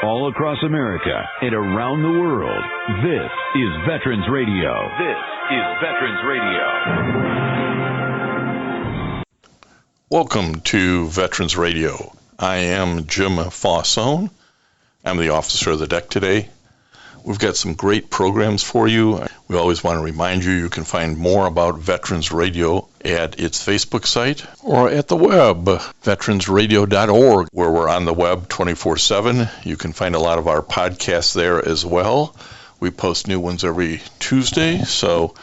all across America and around the world. This is Veterans Radio. This is Veterans Radio. Welcome to Veterans Radio. I am Jim Fossone. I'm the officer of the deck today. We've got some great programs for you. We always want to remind you you can find more about Veterans Radio at its Facebook site or at the web, veteransradio.org, where we're on the web 24/7. You can find a lot of our podcasts there as well. We post new ones every Tuesday, so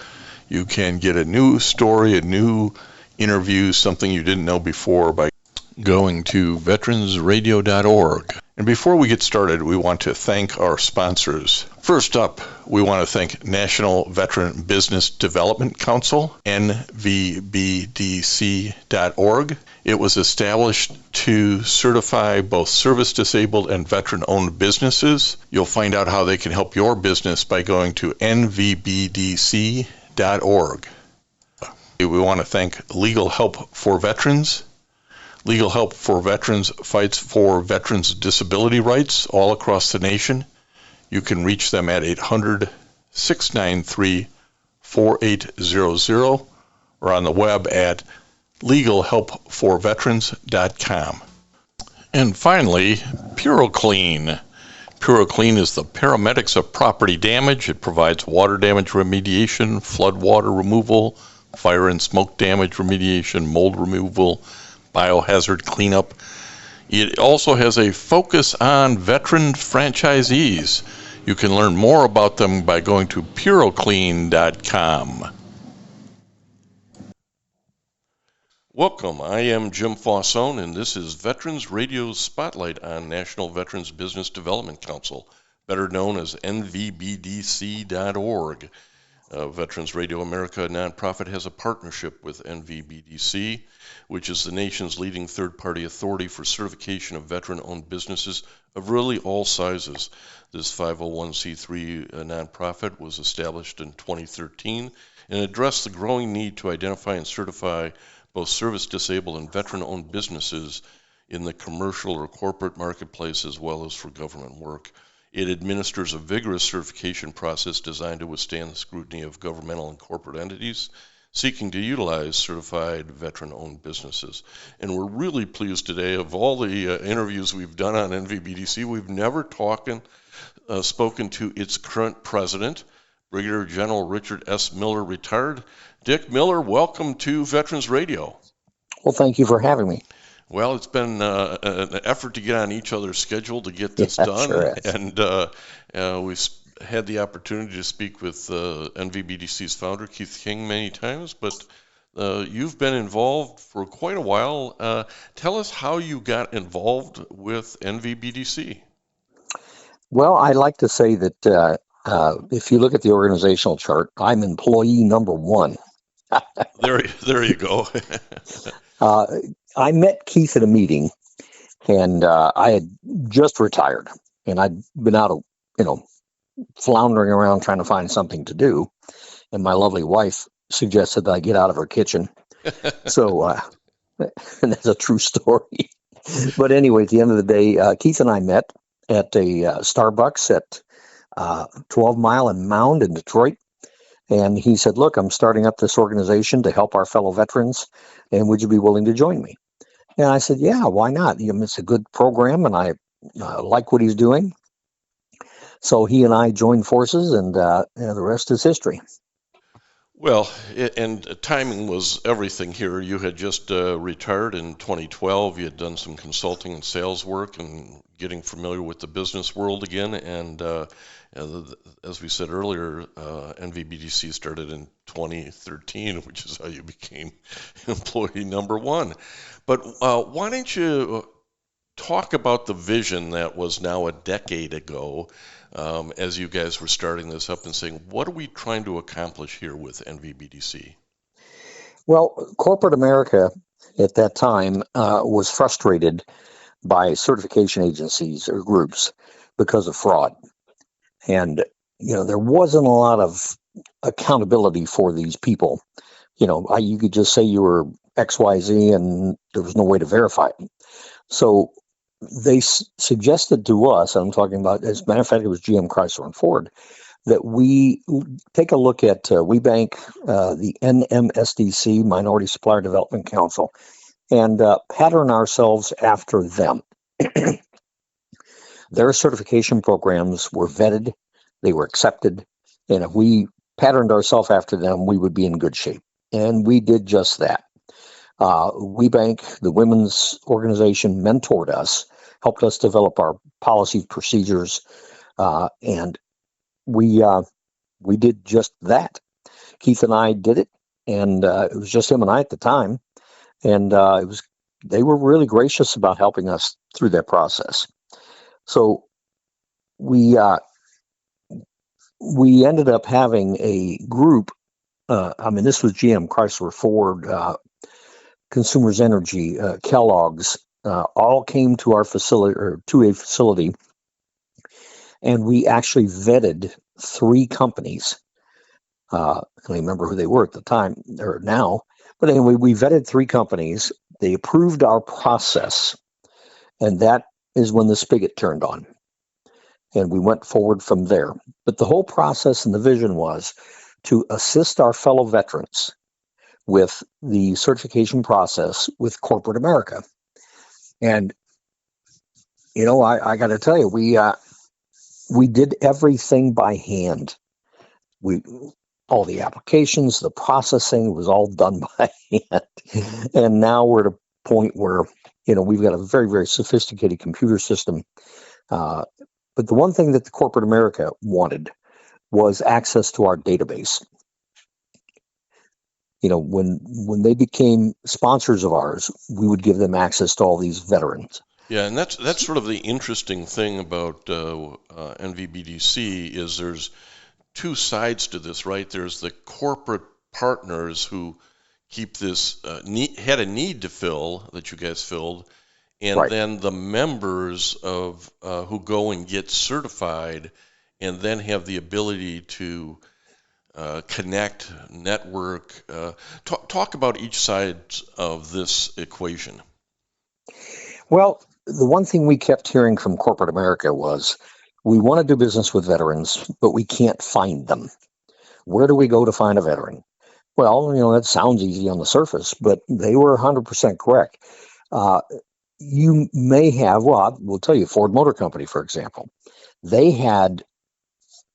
you can get a new story, a new interview, something you didn't know before by going to veteransradio.org. And before we get started, we want to thank our sponsors. First up, we want to thank National Veteran Business Development Council, NVBDC.org. It was established to certify both service-disabled and veteran-owned businesses. You'll find out how they can help your business by going to NVBDC.org. We want to thank Legal Help for Veterans. Legal Help for Veterans fights for veterans' disability rights all across the nation. You can reach them at 800-693-4800 or on the web at legalhelpforveterans.com. And finally, PuroClean. PuroClean is the paramedics of property damage. It provides water damage remediation, flood water removal, fire and smoke damage remediation, mold removal, biohazard cleanup. It also has a focus on veteran franchisees. You can learn more about them by going to puroclean.com. Welcome, I am Jim Fossone, and this is Veterans Radio's Spotlight on National Veterans Business Development Council, better known as NVBDC.org. Veterans Radio America, a nonprofit, has a partnership with NVBDC, which is the nation's leading third-party authority for certification of veteran-owned businesses of really all sizes. This 501c3 nonprofit was established in 2013 and addressed the growing need to identify and certify both service-disabled and veteran-owned businesses in the commercial or corporate marketplace as well as for government work. It administers a vigorous certification process designed to withstand the scrutiny of governmental and corporate entities seeking to utilize certified veteran-owned businesses. And we're really pleased today. Of all the interviews we've done on NVBDC, we've never spoken to its current president, Brigadier General Richard S. Miller, retired. Dick Miller, welcome to Veterans Radio. Well, thank you for having me. Well, it's been an effort to get on each other's schedule to get this done, sure is. And we've had the opportunity to speak with NVBDC's founder, Keith King, many times, but you've been involved for quite a while. Tell us how you got involved with NVBDC. Well, I like to say that if you look at the organizational chart, I'm employee number one. There you go. I met Keith at a meeting, and I had just retired, and I'd been out, floundering around trying to find something to do, and my lovely wife suggested that I get out of her kitchen. So, and that's a true story. But anyway, at the end of the day, Keith and I met at a Starbucks at 12 Mile and Mound in Detroit. And he said, look, I'm starting up this organization to help our fellow veterans, and would you be willing to join me? And I said, yeah, why not? It's a good program, and I like what he's doing. So he and I joined forces, and the rest is history. Well, and timing was everything here. You had just retired in 2012. You had done some consulting and sales work and getting familiar with the business world again. And as we said earlier, NVBDC started in 2013, which is how you became employee number one. But why don't you talk about the vision that was now a decade ago as you guys were starting this up and saying, what are we trying to accomplish here with NVBDC? Well, corporate America at that time was frustrated by certification agencies or groups because of fraud. And, there wasn't a lot of accountability for these people. You could just say you were XYZ and there was no way to verify it. So they suggested to us, I'm talking about, as a matter of fact, it was GM, Chrysler, and Ford, that we take a look at WeBank, the NMSDC, Minority Supplier Development Council, and pattern ourselves after them. Their certification programs were vetted, they were accepted, and if we patterned ourselves after them, we would be in good shape. And we did just that. WeBank, the women's organization, mentored us, helped us develop our policy procedures, and we did just that. Keith and I did it, and it was just him and I at the time, and they were really gracious about helping us through that process. So we ended up having a group. This was GM, Chrysler, Ford, Consumers Energy, Kellogg's, all came to our facility, or to a facility, and we actually vetted 3 companies. I don't remember who they were at the time or now, but anyway, we vetted 3 companies. They approved our process, and that is when the spigot turned on, and we went forward from there. But the whole process and the vision was to assist our fellow veterans with the certification process with corporate America. And, I got to tell you, we did everything by hand. All the applications, the processing was all done by hand. And now we're at a point where, we've got a very, very sophisticated computer system. But the one thing that the corporate America wanted was access to our database. When they became sponsors of ours, we would give them access to all these veterans. Yeah, and that's sort of the interesting thing about NVBDC is there's 2 sides to this, right? There's the corporate partners who keep this had a need to fill that you guys filled, and Right. then the members of who go and get certified, and then have the ability to connect, network. Talk about each side of this equation. Well, the one thing we kept hearing from corporate America was, we want to do business with veterans, but we can't find them. Where do we go to find a veteran? Well, that sounds easy on the surface, but they were 100% correct. You may have, we'll tell you, Ford Motor Company, for example, they had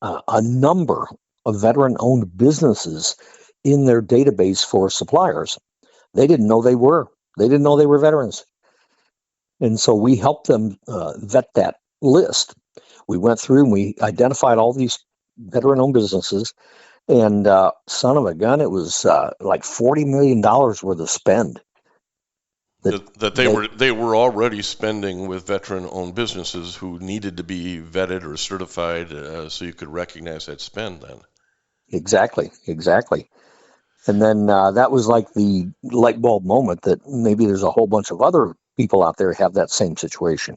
a number of veteran-owned businesses in their database for suppliers. They didn't know they were. They didn't know they were veterans. And so we helped them vet that list. We went through and we identified all these veteran-owned businesses, and son of a gun, it was like $40 million worth of spend. That they were already spending with veteran-owned businesses who needed to be vetted or certified, so you could recognize that spend then. Exactly. And then that was like the light bulb moment that maybe there's a whole bunch of other people out there who have that same situation.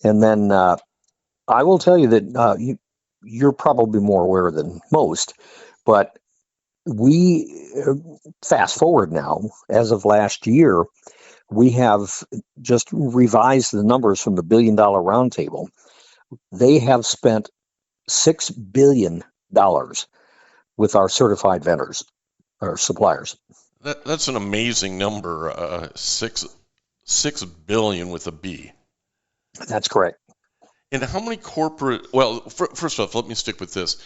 And then I will tell you that you're probably more aware than most, but we fast forward now, as of last year, we have just revised the numbers from the $1 billion roundtable. They have spent $6 billion with our certified vendors or suppliers. That's an amazing number. $6 billion with a B. That's correct. And how many corporate? Well, first off, let me stick with this.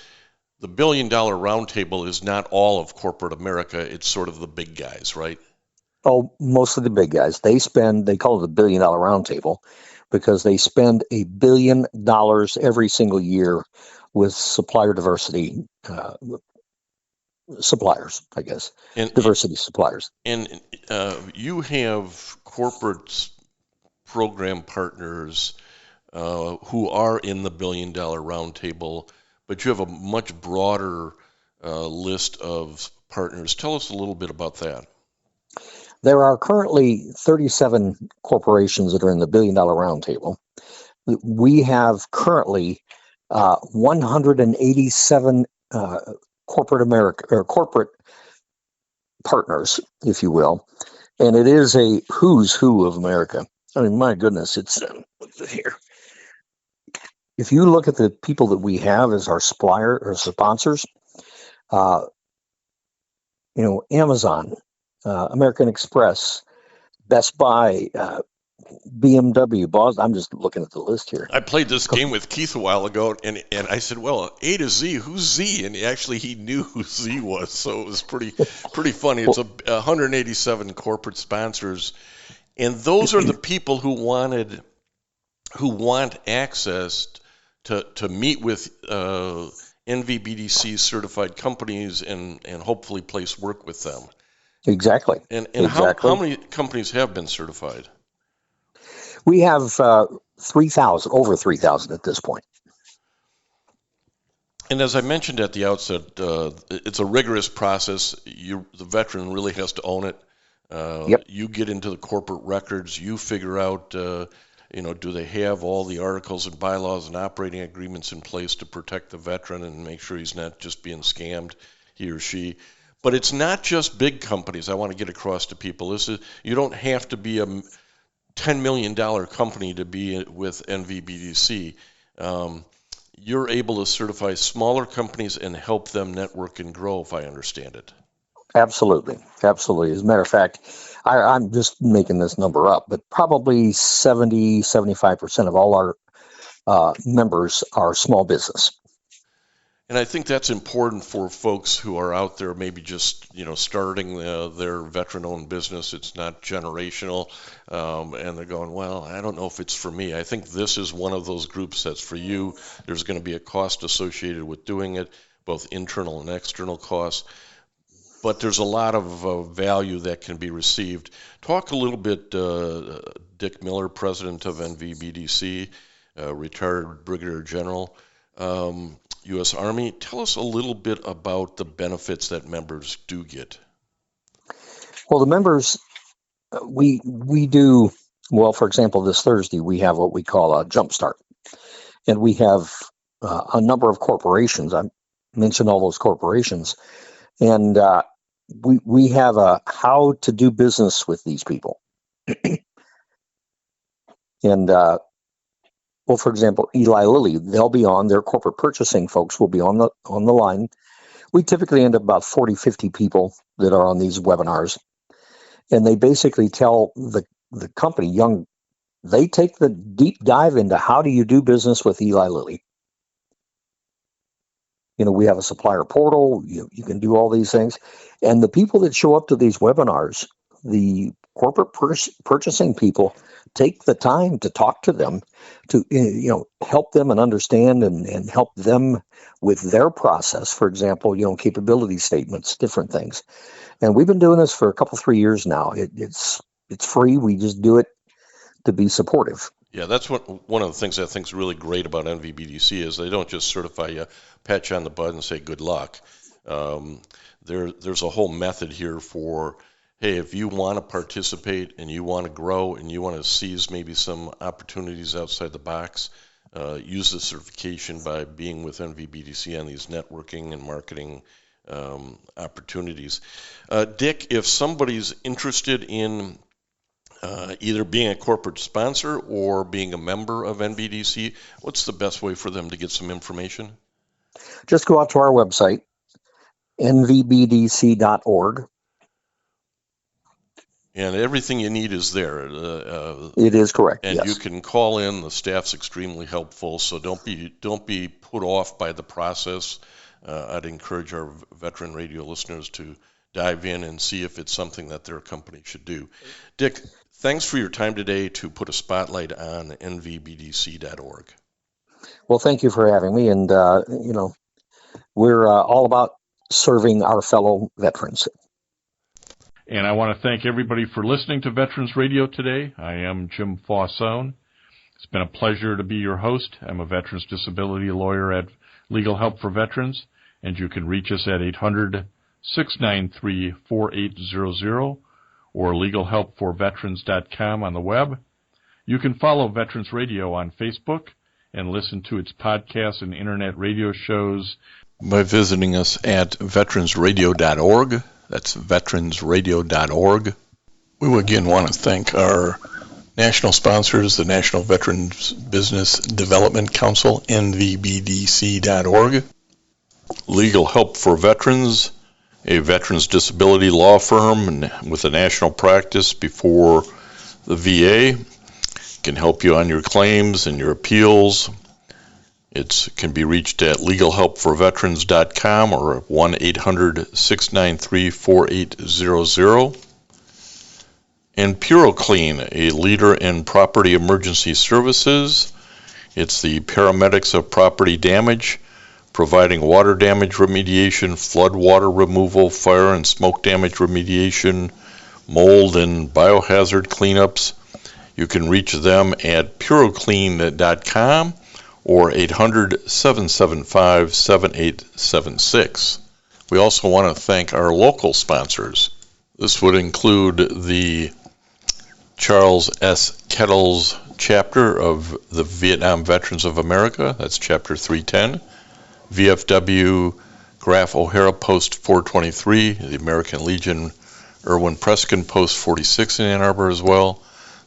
The $1 billion roundtable is not all of corporate America. It's sort of the big guys, right? Oh, most of the big guys. They call it the $1 billion roundtable because they spend $1 billion every single year with supplier diversity suppliers, I guess. Diversity suppliers. And you have corporate program partners who are in the $1 billion roundtable, but you have a much broader list of partners. Tell us a little bit about that. There are currently 37 corporations that are in the $1 billion roundtable. We have currently 187 corporate partners, if you will, and it is a who's who of America. I mean, my goodness, it's here. If you look at the people that we have as our supplier or sponsors, uh, Amazon, American Express, Best Buy, BMW, Boss. I'm just looking at the list here. I played this game with Keith a while ago, and I said, "Well, A to Z, who's Z?" And he knew who Z was, so it was pretty funny. It's 187 corporate sponsors, and those are the people who want access to meet with NVBDC certified companies and hopefully place work with them. Exactly. And exactly. How many companies have been certified? We have 3,000, over 3,000 at this point. And as I mentioned at the outset, it's a rigorous process. The veteran really has to own it. Yep. You get into the corporate records. You figure out, do they have all the articles and bylaws and operating agreements in place to protect the veteran and make sure he's not just being scammed, he or she. But it's not just big companies. I want to get across to people. You don't have to be a $10 million company to be with NVBDC. You're able to certify smaller companies and help them network and grow, if I understand it. Absolutely. As a matter of fact, I'm just making this number up, but probably 75% of all our members are small business. And I think that's important for folks who are out there maybe just, starting their veteran-owned business. It's not generational, and they're going, well, I don't know if it's for me. I think this is one of those groups that's for you. There's going to be a cost associated with doing it, both internal and external costs. But there's a lot of value that can be received. Talk a little bit, Dick Miller, president of NVBDC, retired Brigadier General. U.S. Army. Tell us a little bit about the benefits that members do get. Well, the members, we do, well, for example, this Thursday, we have what we call a Jumpstart. And we have a number of corporations. I mentioned all those corporations. And we have a how to do business with these people. And well, for example, Eli Lilly, they'll be on, their corporate purchasing folks will be on the line. We typically end up about 40, 50 people that are on these webinars. And they basically tell the company, they take the deep dive into how do you do business with Eli Lilly. We have a supplier portal, you can do all these things. And the people that show up to these webinars, the corporate purchasing people take the time to talk to them, to help them and understand and help them with their process. For example, capability statements, different things. And we've been doing this for a couple, 3 years now. It's free. We just do it to be supportive. Yeah, that's one of the things I think is really great about NVBDC is they don't just certify you, pat you on the butt and say good luck. There's a whole method here for, hey, if you want to participate and you want to grow and you want to seize maybe some opportunities outside the box, use the certification by being with NVBDC on these networking and marketing opportunities. Dick, if somebody's interested in either being a corporate sponsor or being a member of NVBDC, what's the best way for them to get some information? Just go out to our website, nvbdc.org. And everything you need is there. It is correct. And yes. You can call in. The staff's extremely helpful. So don't be put off by the process. I'd encourage our veteran radio listeners to dive in and see if it's something that their company should do. Dick, thanks for your time today to put a spotlight on nvbdc.org. Well, thank you for having me. And we're all about serving our fellow veterans. And I want to thank everybody for listening to Veterans Radio today. I am Jim Faussone. It's been a pleasure to be your host. I'm a veterans disability lawyer at Legal Help for Veterans, and you can reach us at 800-693-4800 or legalhelpforveterans.com on the web. You can follow Veterans Radio on Facebook and listen to its podcasts and internet radio shows by visiting us at veteransradio.org. That's veteransradio.org. We again want to thank our National sponsors, the National Veterans Business Development Council, NVBDC.org. Legal Help for Veterans, a veterans disability law firm with a national practice before the VA. Can help you on your claims and your appeals. It can be reached at legalhelpforveterans.com or 1-800-693-4800. And PuroClean, a leader in property emergency services. It's the paramedics of property damage, providing water damage remediation, flood water removal, fire and smoke damage remediation, mold and biohazard cleanups. You can reach them at puroclean.com or 800-775-7876. We also want to thank our local sponsors. This would include the Charles S. Kettles chapter of the Vietnam Veterans of America, that's chapter 310, VFW Graf O'Hara Post 423, the American Legion Irwin Preskin Post 46 in Ann Arbor as well,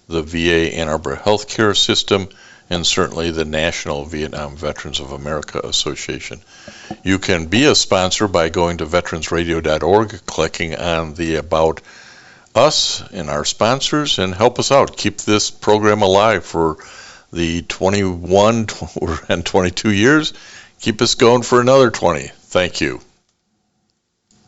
the VA Ann Arbor Healthcare System, and certainly the National Vietnam Veterans of America Association. You can be a sponsor by going to veteransradio.org, clicking on the About Us and our sponsors, and help us out. Keep this program alive for the 21 and 22 years. Keep us going for another 20. Thank you.